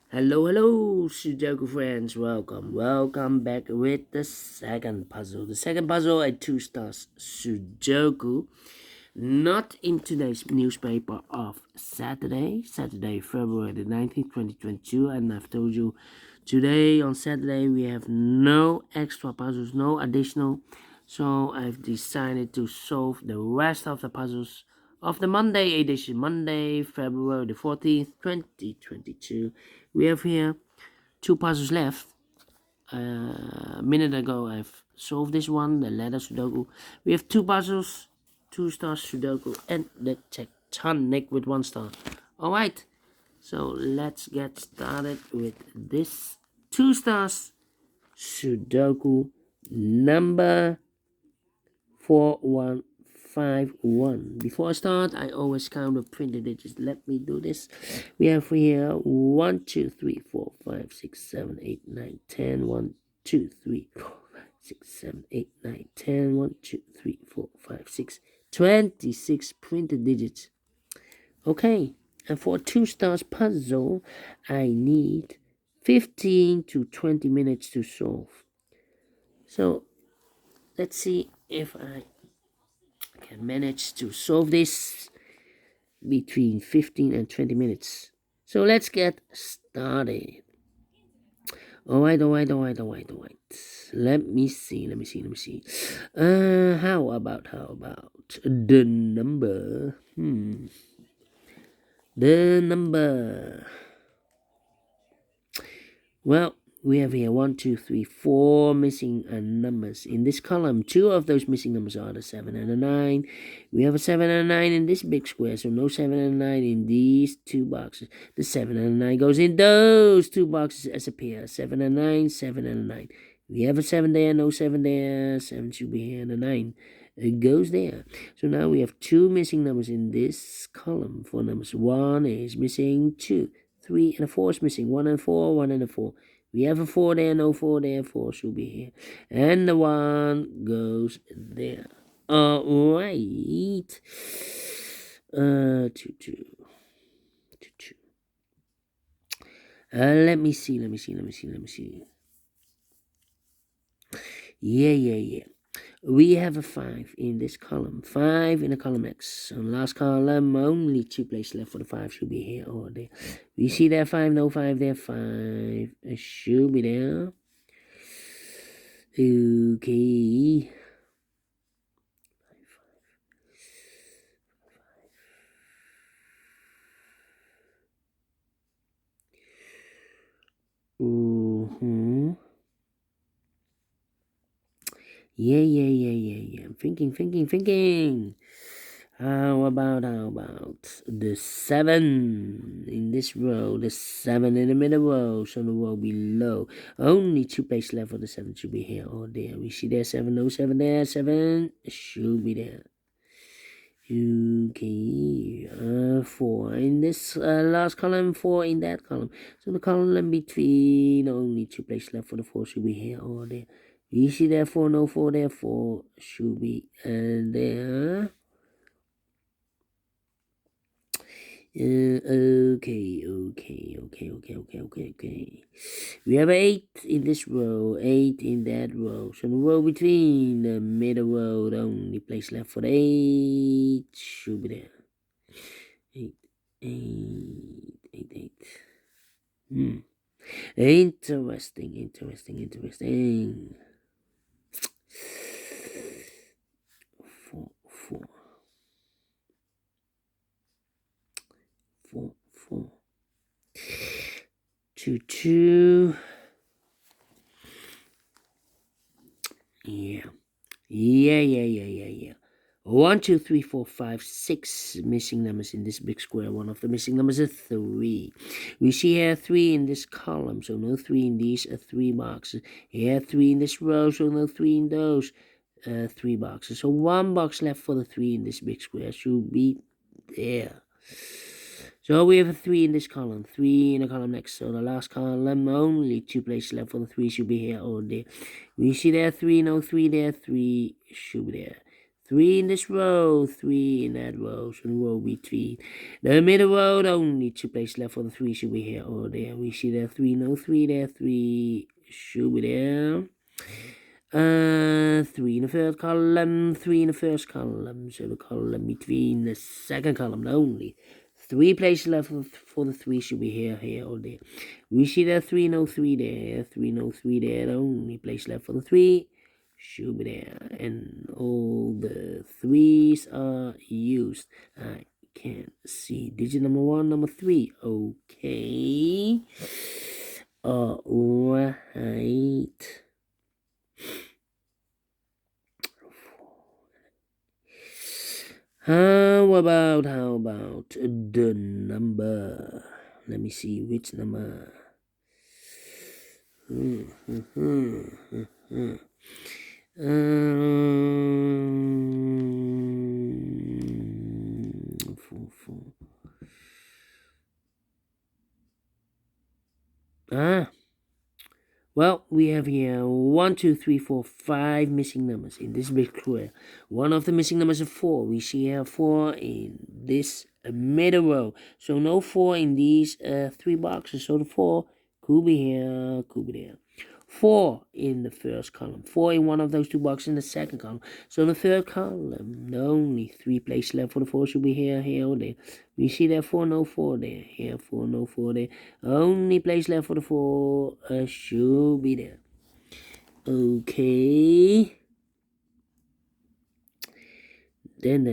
Hello, Sudoku friends. Welcome back with the second puzzle. The second puzzle at Two Stars Sudoku. Not in today's newspaper of Saturday, February the 19th, 2022. And I've told you today on Saturday we have no extra puzzles, no additional. So I've decided to solve the rest of the puzzles of the Monday edition, Monday, February the 14th, 2022. We have here two puzzles left. A minute ago I've solved this one, the letter Sudoku. We have two puzzles, 2 stars Sudoku, and the tectonic with 1 star. Alright, so let's get started with this 2 stars Sudoku number 4151. Before I start, I always count the printed digits. Let me do this. We have here 1, 2, 3, 4, 5, 6, 7, 8, 9, 10. 1, 2, 3, 4, 5, 6, 7, 8, 9, 10. 1, 2, 3, 4, 5, 6, 26 printed digits. Okay, and for a 2 stars puzzle, I need 15 to 20 minutes to solve. So let's see if I can manage to solve this between 15 and 20 minutes. So let's get started. Alright. Let me see. How about the number? The number. Well, we have here 1, 2, 3, 4 missing numbers in this column. 2 of those missing numbers are the 7 and the 9. We have a 7 and a 9 in this big square, so no 7 and a 9 in these 2 boxes. The 7 and a 9 goes in those 2 boxes as a pair. 7 and 9, 7 and 9. We have a 7 there, no 7 there. 7 should be here, and a 9 it goes there. So now we have 2 missing numbers in this column. 4 numbers. 1 is missing, 2. 3 and a 4 is missing. 1 and 4, 1 and a 4. We have a 4 there, no 4 there, 4 should be here. And the 1 goes there. Alright. 2, 2. 2, 2. Let me see. Yeah. We have a 5 in this column. 5 in the column X. On the last column, only 2 places left for the 5 should be here or there. We see there 5, no 5 there, 5. It should be there. Okay. 5. Yeah. I'm thinking. How about the 7 in this row, the 7 in the middle row, so the row below. Only 2 places left for the 7 should be here or there. We see there 7, no 7 there, 7 should be there. Okay, 4 in this last column, 4 in that column. So the column between, only 2 places left for the 4 should be here or there. You see there 4, no 4 there, 4 should be there. Okay. We have 8 in this row, 8 in that row. So the row between the middle row, the only place left for the 8 should be there. 8. Interesting. 4. 2, 2. Yeah. 1, 2, 3, 4, 5, 6 missing numbers in this big square. One of the missing numbers is 3. We see here 3 in this column, so no 3 in these 3 boxes. Here 3 in this row, so no 3 in those 3 boxes. So 1 box left for the 3 in this big square should be there. So we have a 3 in this column, 3 in the column next. So the last column, only 2 places left for the 3 should be here or there. We see there 3, no 3 there, 3 should be there. 3 in this row, 3 in that row, so the row between the middle row, only 2 places left for the 3 should be here or there. We see there 3, no 3 there, 3 should be there. 3 in the third column, 3 in the first column, so the column between the second column only. 3 places left for the 3 should be here, here, or there. We see there 3, no 3 there, 3, no 3 there, the only place left for the 3 should be there. And all the 3s are used. I can't see digit number 1, number 3. Okay. Alright. How about the number? Let me see which number. Well, we have here 1, 2, 3, 4, 5 missing numbers in this big square. One of the missing numbers is 4. We see here 4 in this middle row. So no 4 in these 3 boxes. So the 4 could be here, could be there. 4 in the first column. 4 in one of those 2 boxes in the second column. So in the third column, only 3 places left for the 4 should be here, here, or there. We see there 4, no 4 there. Here 4, no 4 there. Only place left for the 4 should be there. Okay. Then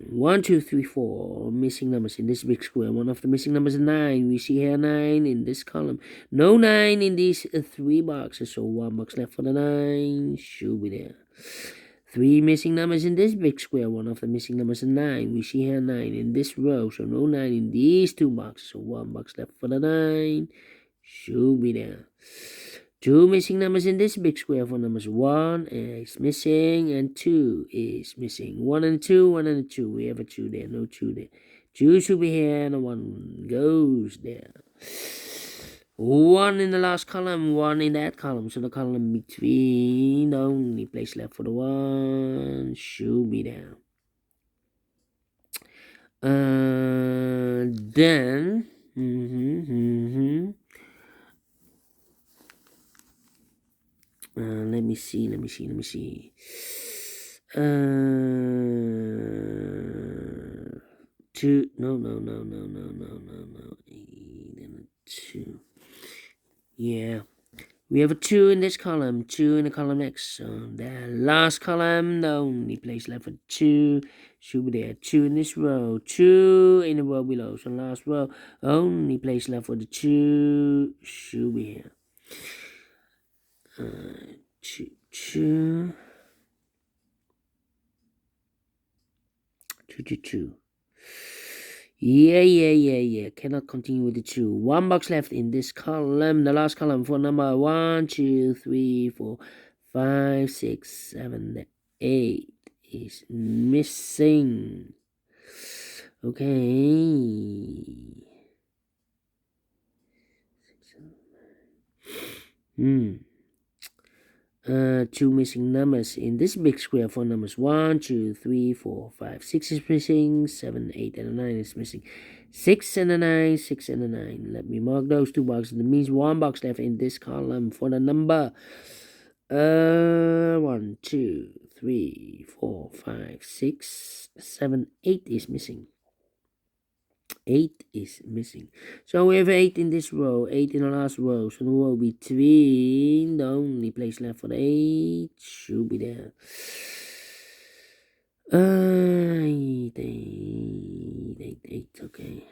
1, 2, 3, 4 missing numbers in this big square. One of the missing numbers is 9. We see here 9 in this column. No 9 in these 3 boxes. So 1 box left for the 9 should be there. 3 missing numbers in this big square. One of the missing numbers is 9. We see here 9 in this row. So no 9 in these 2 boxes. So 1 box left for the 9 should be there. 2 missing numbers in this big square. For numbers 1 is missing and 2 is missing. 1 and 2, 1 and 2. We have a 2 there, no 2 there. 2 should be here and 1 goes there. 1 in the last column, 1 in that column. So the column between, the only place left for the 1 should be there. Then, let me see. 2, no. 2. Yeah. We have a 2 in this column, 2 in the column next. So the last column, the only place left for 2 should be there. 2 in this row, 2 in the row below. So last row, only place left for the 2 should be here. 2. Yeah. Cannot continue with the 2. 1 box left in this column. The last column for number 1, 2, 3, 4, 5, 6, 7, 8 is missing. Okay. 2 missing numbers in this big square. For numbers 1, 2, 3, 4, 5, 6 is missing. 7, 8, and 9 is missing. 6 and a 9, 6 and a 9. Let me mark those 2 boxes. That means 1 box left in this column for the number 1, 2, 3, 4, 5, 6, 7, 8 is missing. 8 is missing. So we have 8 in this row, 8 in the last row. So the row between, the only place left for the 8 should be there. 8, okay.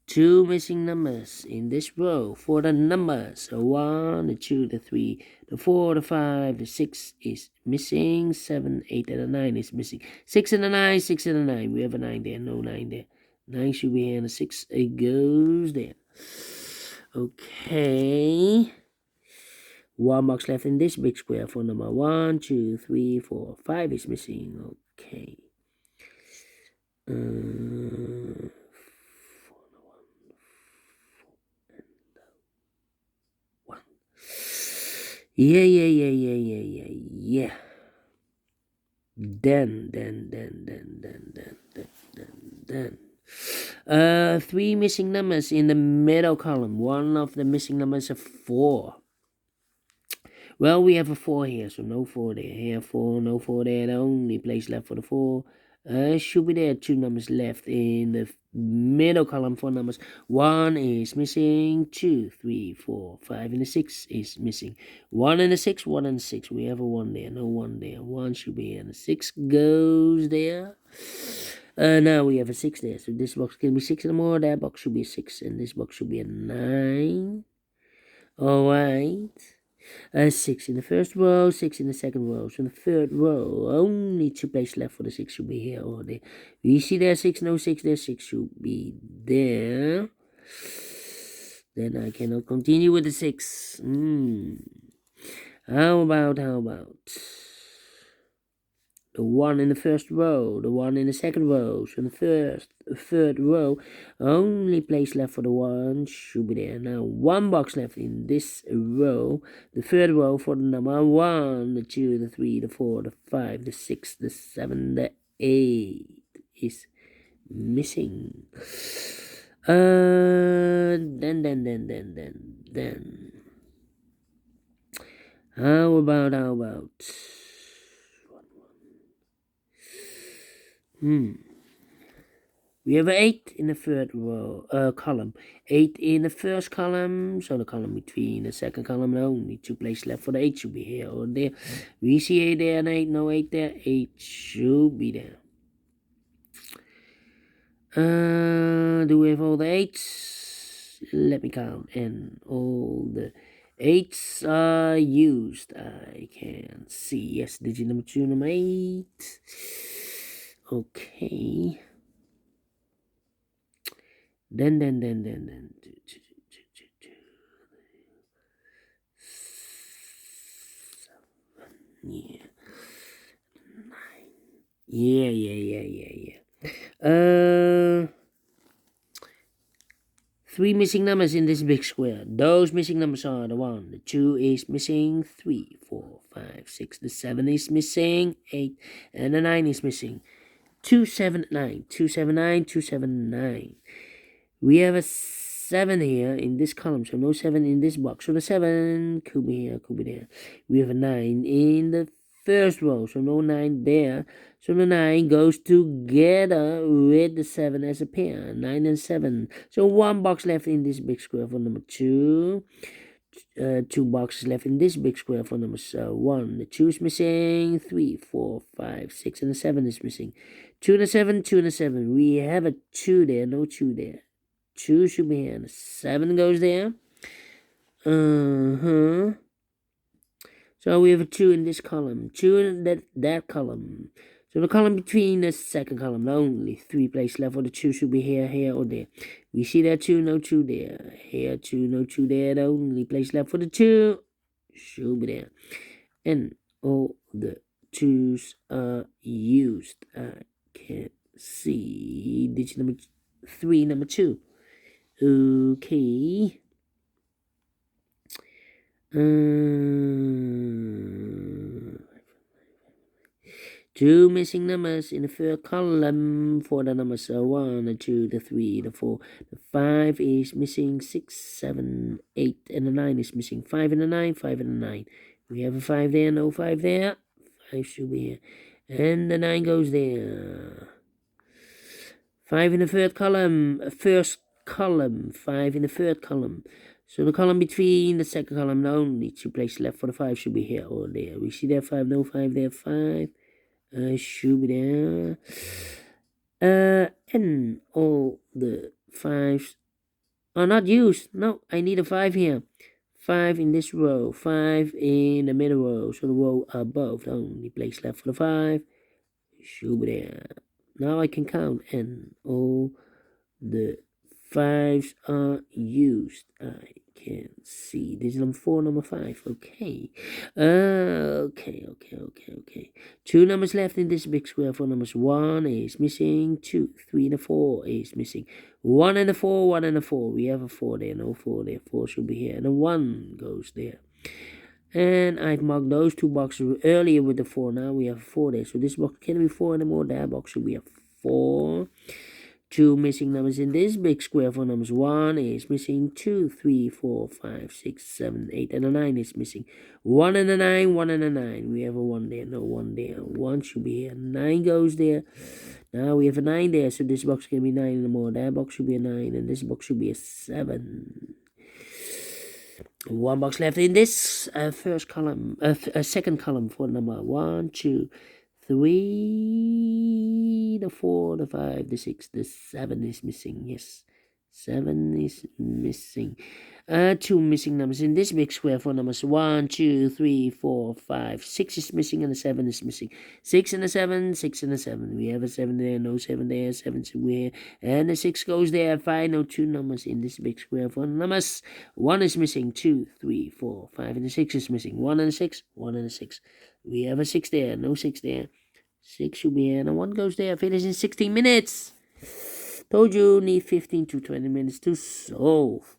2 missing numbers in this row for the numbers 1, the 2, the 3, the 4, the 5, the 6 is missing. 7, 8, and the 9 is missing. 6 and the 9, 6 and the 9. We have a 9 there, no 9 there. 9 should be here, and the 6 it goes there. Okay. 1 box left in this big square for number 1, 2, 3, 4, 5 is missing. Okay. 1. Yeah. Then. Three missing numbers in the middle column. One of the missing numbers is 4. Well, we have a 4 here, so no 4 there. Here, 4, no 4 there. The only place left for the 4 should be there. 2 numbers left in the middle column. 4 numbers. 1 is missing. 2, 3, 4, 5, and the 6 is missing. 1 and the 6, 1 and the 6. We have a 1 there, no 1 there. 1 should be here, and the 6 goes there. Now we have a 6 there, so this box can be 6 and more. That box should be a 6, and this box should be a 9. Alright. 6 in the first row, 6 in the second row. So in the third row, only 2 places left for the 6 should be here or there. You see there 6, no 6 there, 6 should be there. Then I cannot continue with the 6. How about the 1 in the first row, the 1 in the second row. So in the third row, only place left for the 1 should be there. Now 1 box left in this row, the third row for the number 1, the 2, the 3, the 4, the 5, the 6, the 7, the 8 is missing. Then. How about we have 8 in the third row column, 8 in the first column, so the column between the second column, only 2 places left for the 8 should be here or there. We see 8 there and 8, no 8 there, 8 should be there. Do we have all the 8s? Let me count, and all the 8s are used. I can see, yes, digit number 2, number 8. Okay. Then. Yeah. 9. Yeah. 3 missing numbers in this big square. Those missing numbers are the 1, the 2 is missing, 3, 4, 5, 6, the 7 is missing, 8, and the 9 is missing. 279, 279, 279. We have a 7 here in this column, so no 7 in this box. So the 7 could be here, could be there. We have a 9 in the first row, so no 9 there. So the 9 goes together with the 7 as a pair, 9 and 7. So 1 box left in this big square for number 2. 2 boxes left in this big square for number 1. The 2 is missing, 3, 4, 5, 6, and the 7 is missing. 2 and a 7, 2 and a 7. We have a 2 there, no 2 there. 2 should be here, and the 7 goes there. So we have a 2 in this column, 2 in that column. So the column between the second column, only 3 places left for the 2 should be here, or there. We see that 2, no 2 there. Here, 2, no 2 there. The only place left for the 2 should be there. And all the 2s are used. I can see digit number 3, number 2. Okay. 2 missing numbers in the third column for the numbers 1, the 2, the 3, the 4, the 5 is missing, 6, 7, 8, and the 9 is missing. 5 and the 9, 5 and the 9. We have a 5 there, no 5 there. 5 should be here. And the 9 goes there. 5 in the third column, first column, 5 in the third column. So the column between the second column, only 2 places left for the 5 should be here or there. We see there 5, no 5 there, 5. Should be there. And all the 5s are not used. No, I need a 5 here. 5 in this row, 5 in the middle row. So the row above, the only place left for the 5 should be there. Now I can count, and all the 5s are used. I can see. This is number 4, number 5. Okay. Okay. 2 numbers left in this big square for numbers. 1 is missing. 2, 3, and 4 is missing. 1 and a 4, 1 and a 4. We have a 4 there, no 4 there. 4 should be here. And a 1 goes there. And I've marked those two boxes earlier with the 4. Now we have 4 there. So this box can't be 4 anymore. That box should be a 4. 2 missing numbers in this big square for numbers. 1 is missing, 2, 3, 4, 5, 6, 7, 8, and a 9 is missing. 1 and a 9, 1 and a 9. We have a 1 there, no 1 there. 1 should be here. 9 goes there. Now we have a 9 there, so this box can be 9 anymore. That box should be a 9, and this box should be a 7. 1 box left in this first column, second column for number 1, 2, 3, the 4, the 5, the 6, the 7 is missing. Yes, 7 is missing. 2 missing numbers in this big square for numbers 1, 2, 3, 4, 5, 6 is missing, and the 7 is missing. 6 and a 7, 6 and a 7. We have a 7 there, no 7 there, 7 somewhere, and the 6 goes there. 5, no 2 numbers in this big square for numbers. 1 is missing, 2, 3, 4, 5, and the 6 is missing. 1 and a 6, 1 and a 6. We have a 6 there, no 6 there. 6 should be here, and 1 goes there. Finish in 16 minutes. Told you, need 15 to 20 minutes to solve.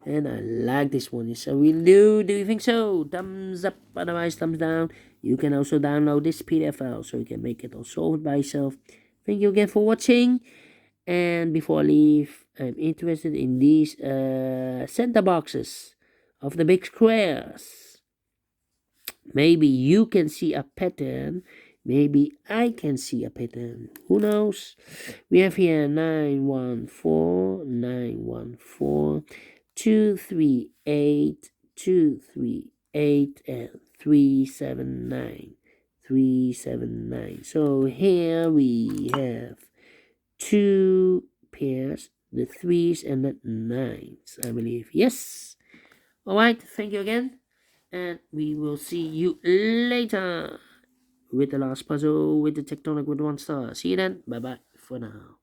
And I like this one. Yes, I really do. Do you think so? Thumbs up, otherwise thumbs down. You can also download this PDF file so you can make it or solve it by yourself. Thank you again for watching. And before I leave, I'm interested in these center boxes of the big squares. Maybe you can see a pattern. Maybe I can see a pattern. Who knows? We have here 914, 914, 238, 238, and 379, 379. So here we have 2 pairs, the 3s and the 9s, I believe. Yes. Alright, thank you again. And we will see you later with the last puzzle with the tectonic with 1 star. See you then. Bye bye for now.